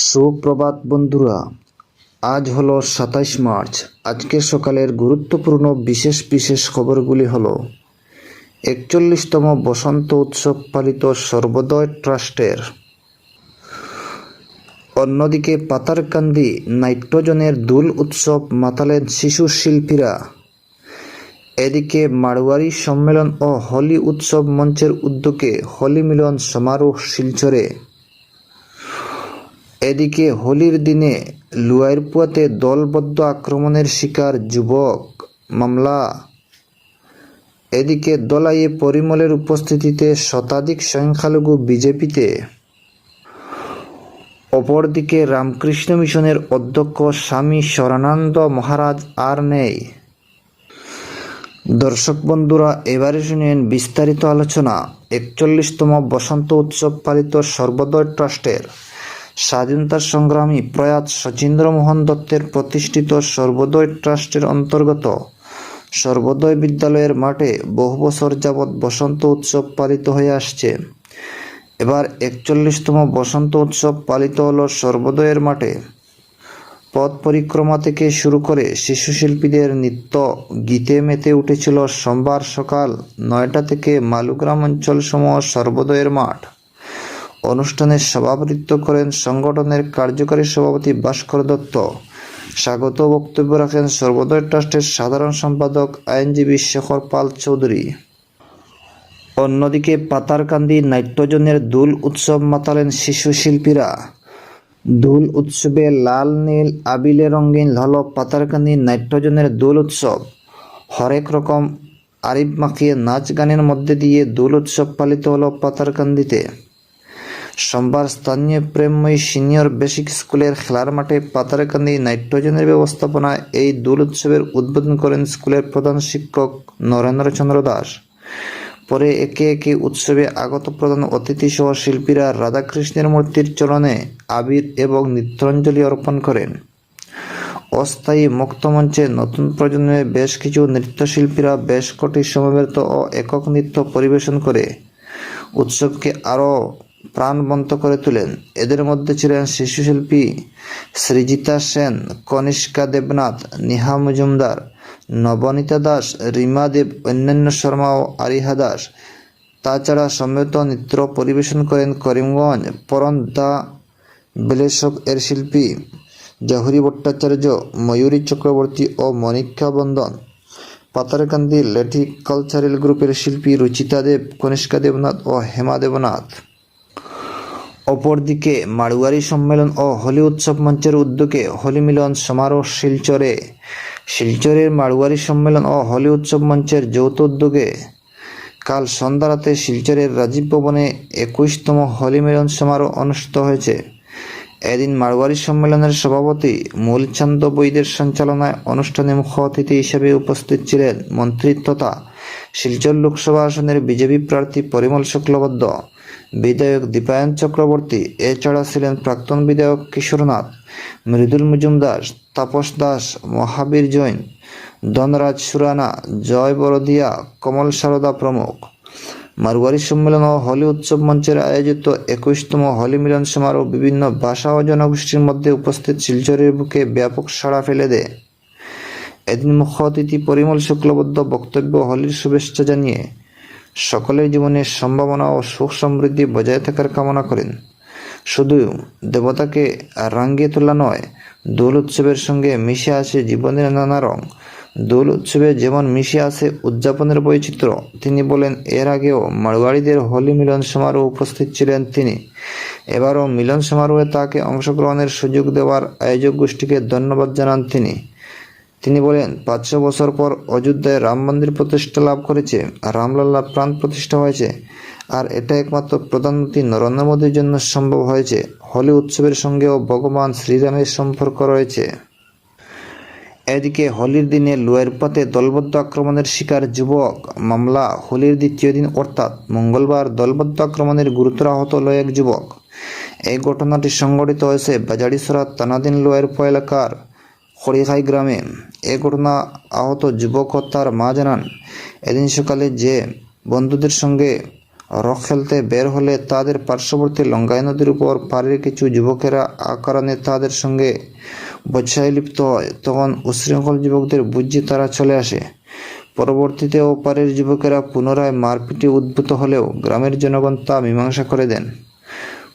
সুপ্রভাত বন্ধুরা, আজ হলো ২৭ মার্চ। আজকে সকালের গুরুত্বপূর্ণ বিশেষ বিশেষ খবরগুলি হলো: ৪১তম বসন্ত উৎসব পালিত সর্বোদয় ট্রাস্টের। অন্যদিকে পাতারকান্দি নাট্যজনের দোল উৎসব মাতালেন শিশু শিল্পীরা। এদিকে মাড়োয়ারি সম্মেলন ও হোলি উৎসব মঞ্চের উদ্যোগে হোলি মিলন সমারোহ শিলচরে। এদিকে হোলির দিনে লুয়াইরপুয়াতে দলবদ্ধ আক্রমণের শিকার যুবক মামলা। এদিকে দলাইয়ে পরিমলের উপস্থিতিতে শতাধিক সংখ্যালঘু বিজেপিতে। অপরদিকে রামকৃষ্ণ মিশনের অধ্যক্ষ স্বামী স্মরণানন্দ মহারাজ আর নেই। দর্শক বন্ধুরা, এবারে শুনেন বিস্তারিত আলোচনা। ৪১তম বসন্ত উৎসব পালিত সর্বোদয় ট্রাস্টের স্বাধীনতা সংগ্রামী প্রয়াত শচীন্দ্রমোহন দত্তের প্রতিষ্ঠিত সর্বোদয় ট্রাস্টের অন্তর্গত সর্বোদয় বিদ্যালয়ের মাঠে বহু বছর যাবৎ বসন্ত উৎসব পালিত হয়ে আসছে। এবার ৪১তম বসন্ত উৎসব পালিত হলো সর্বোদয়ের মাঠে। পথ পরিক্রমা থেকে শুরু করে শিশু শিল্পীদের নৃত্য গীতে মেতে উঠেছিল সোমবার সকাল ৯টা থেকে মালুগ্রাম অঞ্চলসমূহ সর্বোদয়ের মাঠ। অনুষ্ঠানে সভাপতিত্ব করেন সংগঠনের কার্যকারী সভাপতি ভাস্কর দত্ত। স্বাগত বক্তব্য রাখেন সর্বোদয় ট্রাস্টের সাধারণ সম্পাদক আইনজীবী শেখর পাল চৌধুরী। অন্যদিকে পাতারকান্দি নাট্যজনের দোল উৎসব মাতালেন শিশু শিল্পীরা। দোল উৎসবে লাল নীল আবিলে রঙিন হল পাতারকান্দি নাট্যজনের দোল উৎসব। হরেক রকম আরিফ মাখিয়ে নাচ গানের মধ্যে দিয়ে দোল উৎসব পালিত হল পাতারকান্দিতে। সোমবার স্থানীয় প্রেমময়ী সিনিয়র বেসিক স্কুলের খেলার মাঠে পাতারকান্দি নাট্যজনের ব্যবস্থাপনায় এই দোল উৎসবের উদ্বোধন করেন স্কুলের প্রধান শিক্ষক নরেন্দ্রচন্দ্র দাস। পরে একে একে উৎসবে আগত প্রধান অতিথি সহ শিল্পীরা রাধাকৃষ্ণের মূর্তির চরণে আবির এবং নৃত্যাঞ্জলি অর্পণ করেন। অস্থায়ী মুক্তমঞ্চে নতুন প্রজন্মের বেশ কিছু নৃত্যশিল্পীরা বেশ কটি সমবেত ও একক নৃত্য পরিবেশন করে উৎসবকে আরও প্রাণবন্ত করে তোলেন। এদের মধ্যে ছিলেন শিশুশিল্পী সৃজিতা সেন, কনিষ্কা দেবনাথ, নেহা মজুমদার, নবনীতা দাস, রিমা দেব, অন্যান্য শর্মা ও আরিহা দাস। তাছাড়া সমবেত নৃত্য পরিবেশন করেন করিমগঞ্জ পরন দ্য বেলেশক এর শিল্পী জহুরি ভট্টাচার্য, ময়ূরী চক্রবর্তী ও মনিকা বন্দন। পাতারকান্দি লেঠি কালচারাল গ্রুপের শিল্পী রুচিতা দেব, কনিষ্কা দেবনাথ ও হেমা দেবনাথ। অপরদিকে মাড়োয়ারি সম্মেলন ও হোলি উৎসব মঞ্চের উদ্যোগে হোলি মিলন সমারোহ শিলচরে। শিলচরের মাড়োয়ারি সম্মেলন ও হোলি উৎসব মঞ্চের যৌথ উদ্যোগে কাল সন্ধ্যা রাতে শিলচরের রাজীব ভবনে ২১তম হোলি মিলন সমারোহ অনুষ্ঠিত হয়েছে। এদিন মাড়োয়ারি সম্মেলনের সভাপতি মূলচান্দ বৈদের সঞ্চালনায় অনুষ্ঠানে মুখ্য অতিথি হিসেবে উপস্থিত ছিলেন মন্ত্রী তথা শিলচর লোকসভা আসনের বিজেপি প্রার্থী পরিমল শুক্লবৈদ্য, বিধায়ক দীপায়ন চক্রবর্তী। এছাড়া ছিলেন প্রাক্তন বিধায়ক কিশোরনাথ, মৃদুল মজুমদার, তাপস দাস, মহাবীর জৈন, ধনরাজ সুরানা, জয় বরদিয়া, কমল সারদা প্রমুখ। মাড়োয়ারি সম্মেলন ও হোলি উৎসব মঞ্চের আয়োজিত ২১তম হোলি মিলন সমারোহ বিভিন্ন ভাষা ও জনগোষ্ঠীর মধ্যে উপস্থিত শিলচরের বুকে ব্যাপক সাড়া ফেলে দেয়। এদিন মুখ্য অতিথি পরিমল শুক্লবৈদ্য বক্তব্য হোলির শুভেচ্ছা জানিয়ে সকলের জীবনে সম্ভাবনা ও সুখ সমৃদ্ধি বজায় থাকার কামনা করেন। শুধু দেবতাকে রাঙিয়ে তোলা নয়, দোল উৎসবের সঙ্গে মিশে আছে জীবনের নানা রং। দোল উৎসবে যেমন মিশে আছে উদযাপনের বৈচিত্র্য। তিনি বলেন, এর আগেও মাড়োয়ারিদের হোলি মিলন সমারোহ উপস্থিত ছিলেন তিনি। এবারও মিলন সমারোহে তাকে অংশগ্রহণের সুযোগ দেওয়ার আয়োজক গোষ্ঠীকে ধন্যবাদ জানান তিনি। তিনি বলেন, ৫০০ বছর পর অযোধ্যায় রাম মন্দির প্রতিষ্ঠা লাভ করেছে, রামলাল্লা প্রাণ প্রতিষ্ঠা হয়েছে, আর এটা একমাত্র প্রধানমন্ত্রী নরেন্দ্র মোদীর জন্য সম্ভব হয়েছে। হোলি উৎসবের সঙ্গেও ভগবান শ্রীরামের সম্পর্ক রয়েছে। এদিকে হোলির দিনে লুয়াইরপুয়াতে দলবদ্ধ আক্রমণের শিকার যুবক মামলা। হোলির দ্বিতীয় দিন অর্থাৎ মঙ্গলবার দলবদ্ধ আক্রমণের গুরুতর আহত হল এক যুবক। এই ঘটনাটি সংঘটিত হয়েছে বাজারিছড়া থানাধীন লুয়াইরপুয়া এলাকার খড়িখাই গ্রামে। এ ঘটনা আহত যুবক ও তার মা জানান, এদিন সকালে যে বন্ধুদের সঙ্গে রক খেলতে বের হলে তাদের পার্শ্ববর্তী লঙ্গাই নদীর উপর পাড়ের কিছু যুবকেরা আকারণে তাদের সঙ্গে বচসায় লিপ্ত হয়। তখন উশৃঙ্খল যুবকদের বুঝে তারা চলে আসে। পরবর্তীতে ওপারের যুবকেরা পুনরায় মারপিটে উদ্ভূত হলেও গ্রামের জনগণ তা মীমাংসা করে দেন।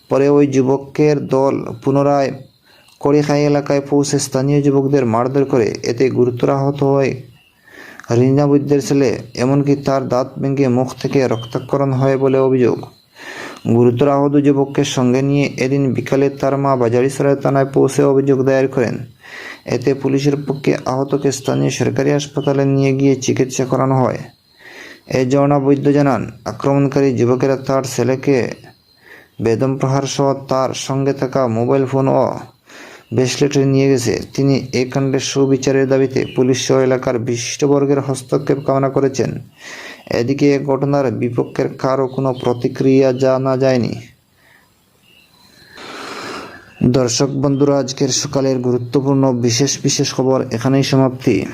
পরে ওই যুবকের দল পুনরায় কড়িখাই এলাকায় পৌঁছে স্থানীয় যুবকদের মারধর করে। এতে গুরুতর আহত হয় রিনা বৈদ্যের ছেলে, এমনকি তার দাঁত ভেঙে মুখ থেকে রক্তাক্ষরণ হয় বলে অভিযোগ। গুরুতর আহত যুবককে সঙ্গে নিয়ে এদিন বিকালে তার মা বাজারিসরাই থানায় পৌঁছে অভিযোগ দায়ের করেন। এতে পুলিশের পক্ষে আহতকে স্থানীয় সরকারি হাসপাতালে নিয়ে গিয়ে চিকিৎসা করানো হয়। ঝর্ণা বৈদ্য জানান, আক্রমণকারী যুবকেরা তার ছেলেকে বেদম প্রহার সহ তার সঙ্গে থাকা মোবাইল ফোন ও ব্রেসলেট নিয়ে গেছে। তিনি এই কাণ্ডের সুবিচারের দাবিতে পুলিশ সহ এলাকার বিশিষ্টবর্গের হস্তক্ষেপ কামনা করেছেন। এদিকে এ ঘটনার বিপক্ষের কারও কোনো প্রতিক্রিয়া জানা যায়নি। দর্শক বন্ধুরা, আজকের সকালের গুরুত্বপূর্ণ বিশেষ খবর এখানেই সমাপ্তি।